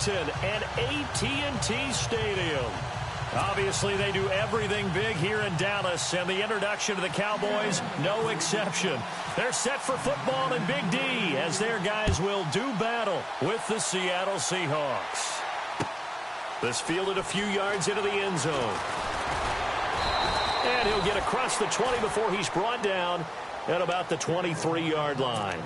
Arlington and AT&T Stadium. Obviously, they do everything big here in Dallas, and the introduction to the Cowboys, no exception. They're set for football in Big D as their guys will do battle with the Seattle Seahawks. This fielded a few yards into the end zone. And he'll get across the 20 before he's brought down at about the 23-yard line.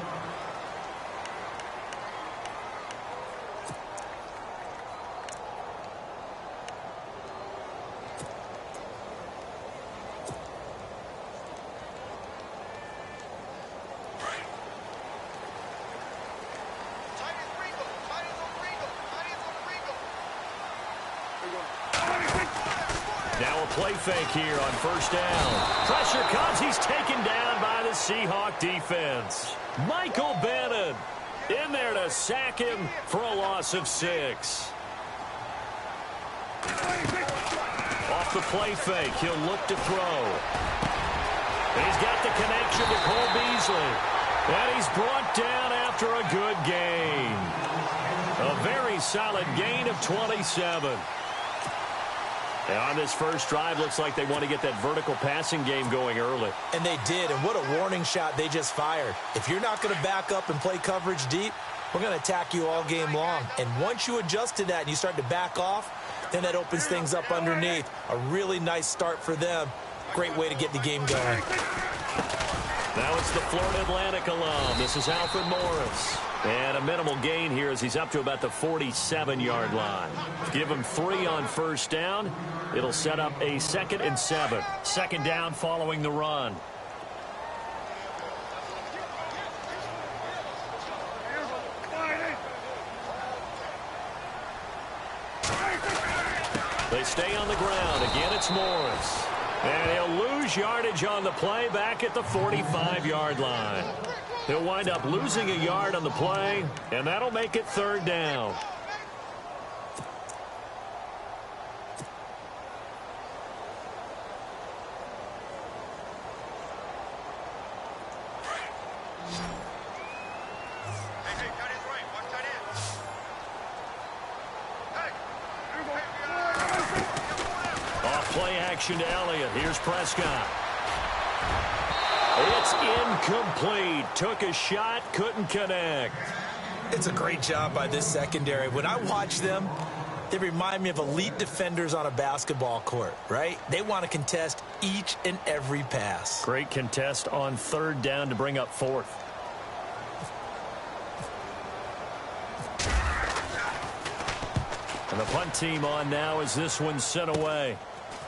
Now a play fake here on first down. Pressure comes. He's taken down by the Seahawk defense. Michael Bannon in there to sack him for a loss of 6. Off the play fake, he'll look to throw. He's got the connection to Cole Beasley. And he's brought down after a good gain. A very solid gain of 27. And on this first drive, looks like they want to get that vertical passing game going early. And they did, and what a warning shot they just fired. If you're not going to back up and play coverage deep, we're going to attack you all game long. And once you adjust to that and you start to back off, then that opens things up underneath. A really nice start for them. Great way to get the game going. Now it's the Florida Atlantic alum. This is Alfred Morris. And a minimal gain here as he's up to about the 47-yard line. Give him 3 on first down. It'll set up a 2nd and 7. Second down following the run. They stay on the ground. Again, it's Morris. And he'll lose yardage on the play back at the 45-yard line. He'll wind up losing a yard on the play, and that'll make it 3rd down. Play action to Elliott. Here's Prescott. It's incomplete. Took a shot, couldn't connect. It's a great job by this secondary. When I watch them, they remind me of elite defenders on a basketball court, right? They want to contest each and every pass. Great contest on 3rd down to bring up 4th. And the punt team on now as this one's sent away.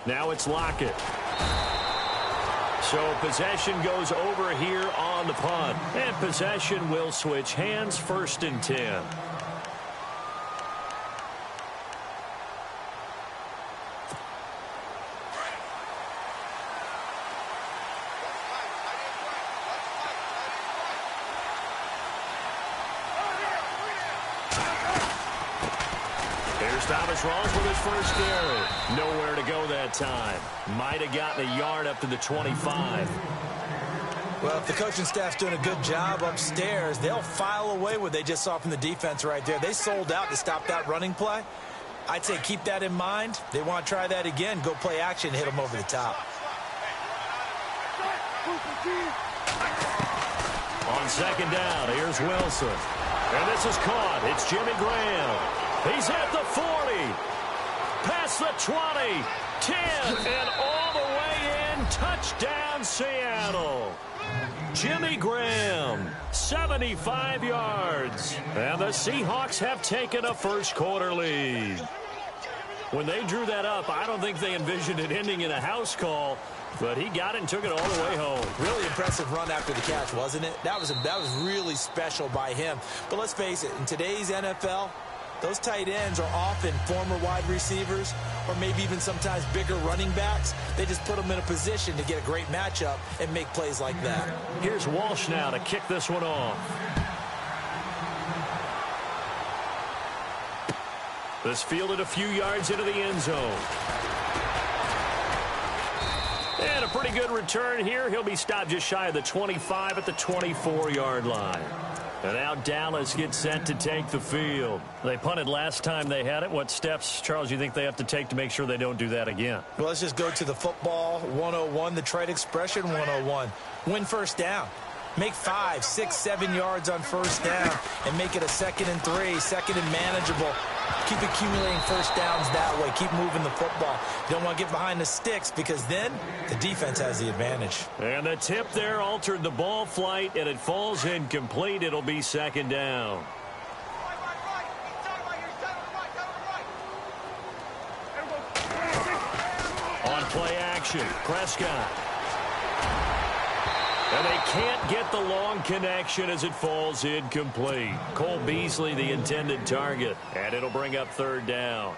Now it's Lockett. So possession goes over here on the punt. And possession will switch hands, 1st and 10. Thomas Rawls with his first carry. Nowhere to go that time. Might have gotten a yard up to the 25. Well, if the coaching staff's doing a good job upstairs, they'll file away what they just saw from the defense right there. They sold out to stop that running play. I'd say keep that in mind. They want to try that again. Go play action, hit them over the top. On 2nd down, here's Wilson. And this is caught. It's Jimmy Graham. He's at the 40, past the 20, 10, and all the way in. Touchdown, Seattle. Jimmy Graham, 75 yards. And the Seahawks have taken a first-quarter lead. When they drew that up, I don't think they envisioned it ending in a house call, but he got it and took it all the way home. Really impressive run after the catch, wasn't it? That was really special by him. But let's face it, in today's NFL, those tight ends are often former wide receivers or maybe even sometimes bigger running backs. They just put them in a position to get a great matchup and make plays like that. Here's Walsh now to kick this one off. This fielded a few yards into the end zone. And a pretty good return here. He'll be stopped just shy of the 25 at the 24-yard line. And now Dallas gets set to take the field. They punted last time they had it. What steps, Charles, you think they have to take to make sure they don't do that again? Well, let's just go to the football 101, the trade expression 101. Win first down. Make 5, 6, 7 yards on first down and make it a 2nd and 3, 2nd and manageable. Keep accumulating first downs that way. Keep moving the football. You don't want to get behind the sticks because then the defense has the advantage. And the tip there altered the ball flight, and it falls incomplete. It'll be 2nd down. On play action, Prescott. And they can't get the long connection as it falls incomplete. Cole Beasley, the intended target, and it'll bring up 3rd down.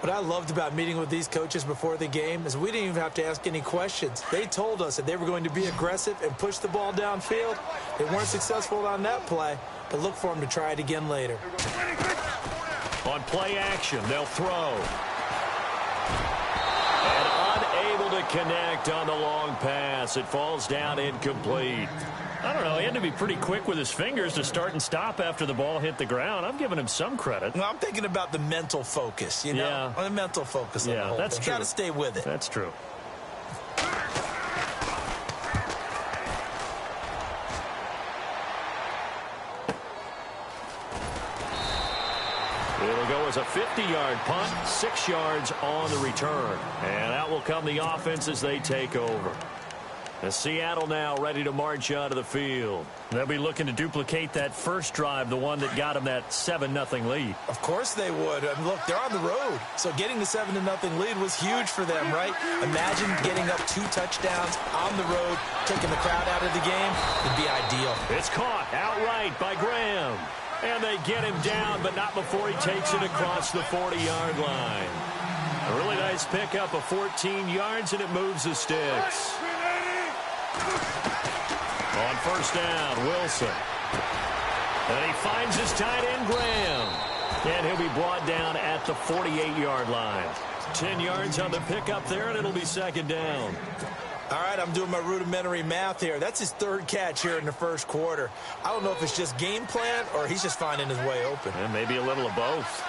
What I loved about meeting with these coaches before the game is we didn't even have to ask any questions. They told us that they were going to be aggressive and push the ball downfield. They weren't successful on that play, but look for them to try it again later. On play action, they'll throw. Unable to connect on the long pass. It falls down incomplete. I don't know. He had to be pretty quick with his fingers to start and stop after the ball hit the ground. I'm giving him some credit. Well, I'm thinking about the mental focus, you know? Yeah. The mental focus on the whole that's thing. true. Got to stay with it. That's true. It'll go as a 50-yard punt, 6 yards on the return. And out will come the offense as they take over. And Seattle now ready to march onto the field. They'll be looking to duplicate that first drive, the one that got them that 7-0 lead. Of course they would. And look, they're on the road. So getting the 7-0 lead was huge for them, right? Imagine getting up 2 touchdowns on the road, taking the crowd out of the game. It'd be ideal. It's caught outright by Graham. And they get him down, but not before he takes it across the 40-yard line. A really nice pickup of 14 yards, and it moves the sticks. On first down, Wilson. And he finds his tight end, Graham. And he'll be brought down at the 48-yard line. 10 yards on the pickup there, and it'll be 2nd down. All right, I'm doing my rudimentary math here. That's his 3rd catch here in the first quarter. I don't know if it's just game plan or he's just finding his way open. And maybe a little of both.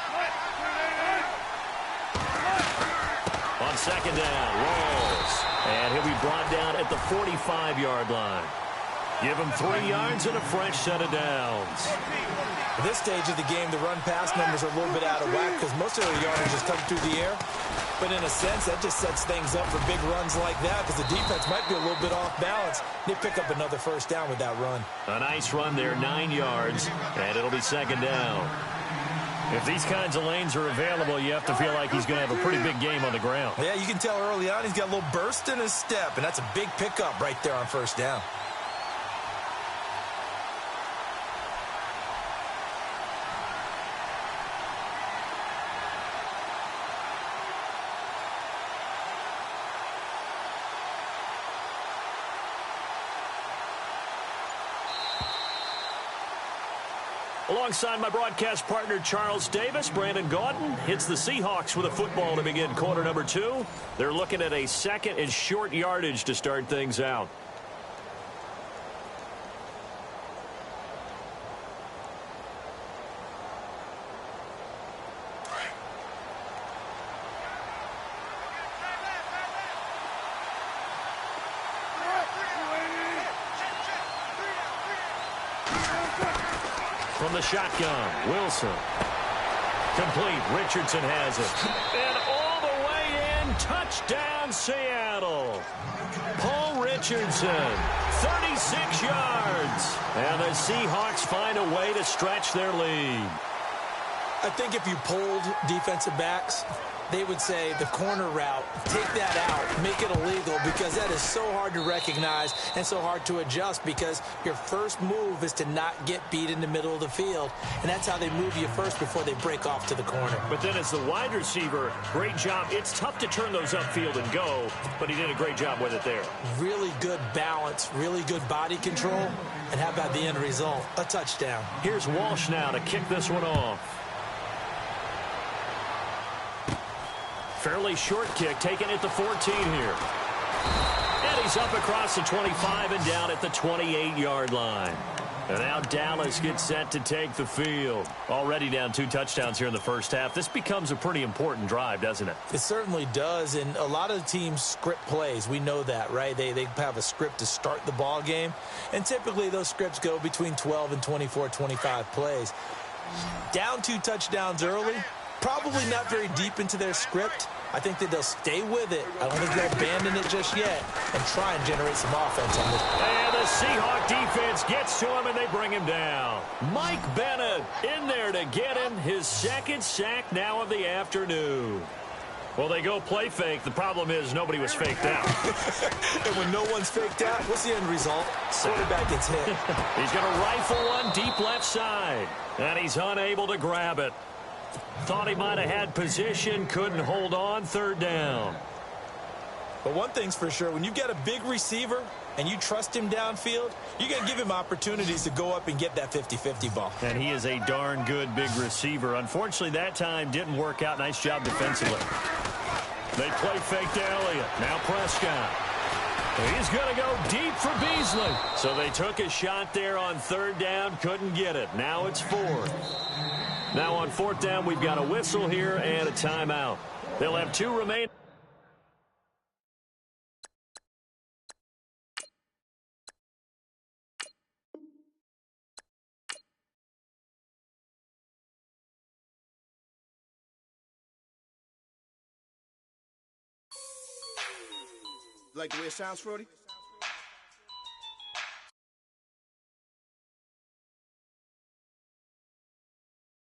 On 2nd down, rolls. And he'll be brought down at the 45-yard line. Give him 3 yards and a fresh set of downs. At this stage of the game, the run-pass numbers are a little bit out of whack because most of their yardage is coming through the air. But in a sense, that just sets things up for big runs like that because the defense might be a little bit off balance. They pick up another first down with that run. A nice run there, 9 yards, and it'll be 2nd down. If these kinds of lanes are available, you have to feel like he's going to have a pretty big game on the ground. Yeah, you can tell early on he's got a little burst in his step, and that's a big pickup right there on first down. Alongside my broadcast partner, Charles Davis, Brandon Gaudin hits the Seahawks with a football to begin quarter number 2. They're looking at a 2nd and short yardage to start things out. From the shotgun, Wilson. Complete. Richardson has it. And all the way in, touchdown Seattle. Paul Richardson, 36 yards. And the Seahawks find a way to stretch their lead. I think if you polled defensive backs, they would say the corner route, take that out, make it illegal, because that is so hard to recognize and so hard to adjust because your first move is to not get beat in the middle of the field. And that's how they move you first before they break off to the corner. But then as the wide receiver, great job. It's tough to turn those upfield and go, but he did a great job with it there. Really good balance, really good body control. And how about the end result? A touchdown. Here's Walsh now to kick this one off. Fairly short kick, taken at the 14 here. And he's up across the 25 and down at the 28-yard line. And now Dallas gets set to take the field. Already down 2 touchdowns here in the first half. This becomes a pretty important drive, doesn't it? It certainly does, and a lot of teams script plays. We know that, right? They have a script to start the ball game, and typically those scripts go between 12 and 24, 25 plays. Down 2 touchdowns early, probably not very deep into their script. I think that they'll stay with it. I don't think they'll abandon it just yet and try and generate some offense on this. And the Seahawk defense gets to him, and they bring him down. Mike Bennett in there to get him his 2nd sack now of the afternoon. Well, they go play fake. The problem is nobody was faked out. And when no one's faked out, what's the end result? Quarterback gets hit. He's going to rifle one deep left side, and he's unable to grab it. Thought he might have had position, couldn't hold on, 3rd down. But one thing's for sure, when you get a big receiver and you trust him downfield, you're going to give him opportunities to go up and get that 50-50 ball. And he is a darn good big receiver. Unfortunately, that time didn't work out. Nice job defensively. They play fake to Elliott. Now Prescott. He's going to go deep for Beasley. So they took a shot there on 3rd down, couldn't get it. Now it's 4th. Now on 4th down, we've got a whistle here and a timeout. They'll have 2 remaining. Like the way it sounds, Frody?